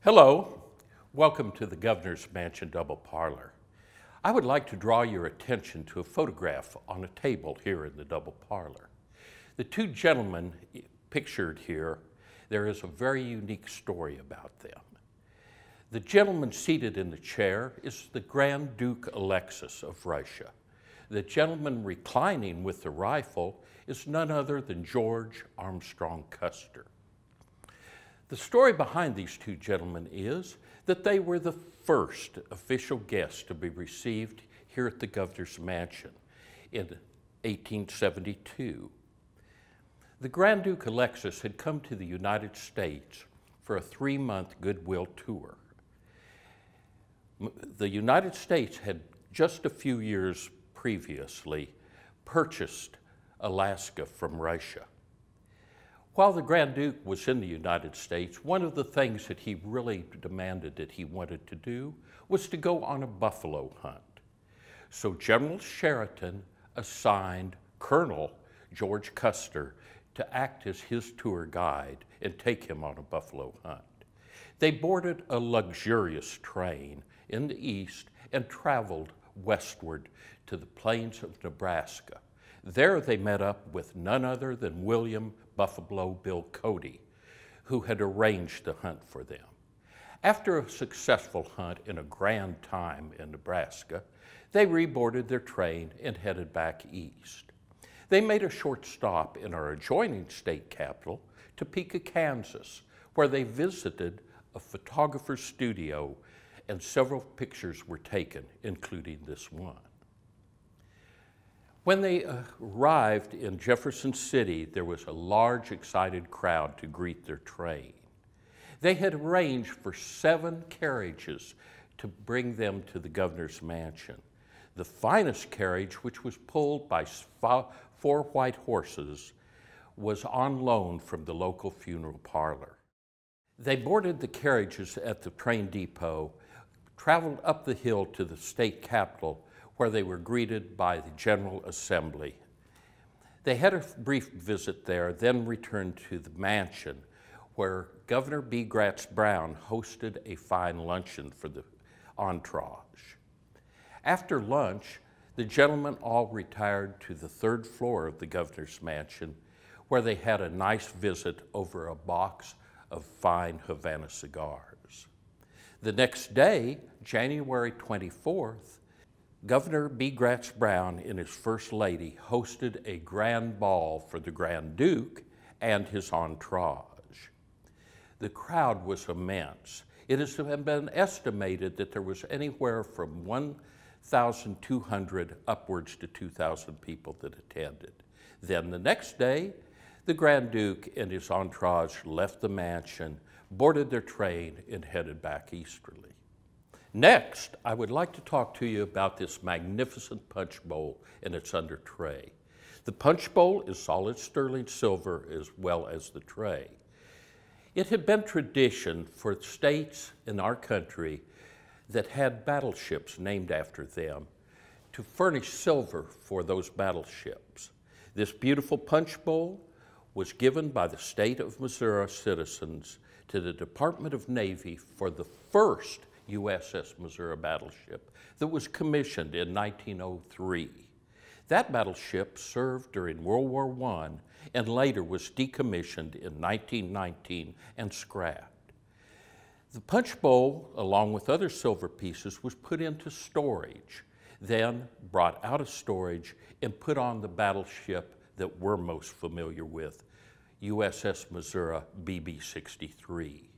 Hello, welcome to the Governor's Mansion Double Parlor. I would like to draw your attention to a photograph on a table here in the double parlor. The two gentlemen pictured here, there is a very unique story about them. The gentleman seated in the chair is the Grand Duke Alexis of Russia. The gentleman reclining with the rifle is none other than George Armstrong Custer. The story behind these two gentlemen is that they were the first official guests to be received here at the Governor's Mansion in 1872. The Grand Duke Alexis had come to the United States for a 3-month goodwill tour. The United States had just a few years previously purchased Alaska from Russia. While the Grand Duke was in the United States, one of the things that he really demanded that he wanted to do was to go on a buffalo hunt. So General Sheridan assigned Colonel George Custer to act as his tour guide and take him on a buffalo hunt. They boarded a luxurious train in the east and traveled westward to the plains of Nebraska. There they met up with none other than William Buffalo Bill Cody, who had arranged the hunt for them. After a successful hunt in a grand time in Nebraska, they reboarded their train and headed back east. They made a short stop in our adjoining state capital, Topeka, Kansas, where they visited a photographer's studio and several pictures were taken, including this one. When they arrived in Jefferson City, there was a large, excited crowd to greet their train. They had arranged for 7 carriages to bring them to the Governor's Mansion. The finest carriage, which was pulled by 4 white horses, was on loan from the local funeral parlor. They boarded the carriages at the train depot, traveled up the hill to the state capitol, where they were greeted by the General Assembly. They had a brief visit there, then returned to the mansion, where Governor B. Gratz Brown hosted a fine luncheon for the entourage. After lunch, the gentlemen all retired to the 3rd floor of the Governor's Mansion, where they had a nice visit over a box of fine Havana cigars. The next day, January 24th, Governor B. Gratz Brown and his First Lady hosted a grand ball for the Grand Duke and his entourage. The crowd was immense. It has been estimated that there was anywhere from 1,200 upwards to 2,000 people that attended. Then the next day, the Grand Duke and his entourage left the mansion, boarded their train, and headed back easterly. Next, I would like to talk to you about this magnificent punch bowl and its under tray. The punch bowl is solid sterling silver as well as the tray. It had been tradition for states in our country that had battleships named after them to furnish silver for those battleships. This beautiful punch bowl was given by the state of Missouri citizens to the Department of Navy for the first USS Missouri battleship that was commissioned in 1903. That battleship served during World War I and later was decommissioned in 1919 and scrapped. The punch bowl, along with other silver pieces, was put into storage, then brought out of storage and put on the battleship that we're most familiar with, USS Missouri BB-63.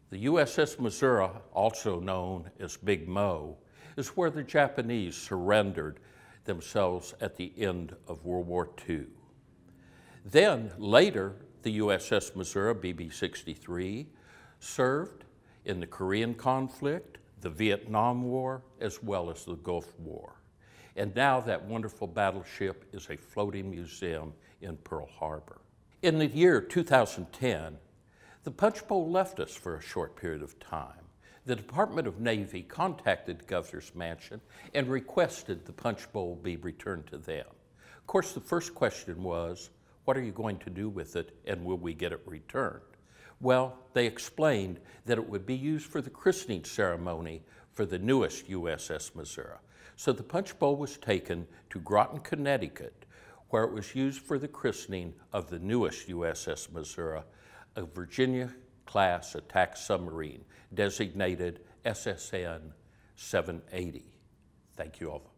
The USS Missouri, also known as Big Mo, is where the Japanese surrendered themselves at the end of World War II. Then, later, the USS Missouri BB-63 served in the Korean conflict, the Vietnam War, as well as the Gulf War. And now that wonderful battleship is a floating museum in Pearl Harbor. In the year 2010, the punch bowl left us for a short period of time. The Department of Navy contacted the Governor's Mansion and requested the punch bowl be returned to them. Of course, the first question was, what are you going to do with it and will we get it returned? Well, they explained that it would be used for the christening ceremony for the newest USS Missouri. So the punch bowl was taken to Groton, Connecticut, where it was used for the christening of the newest USS Missouri, a Virginia-class attack submarine designated SSN 780. Thank you all.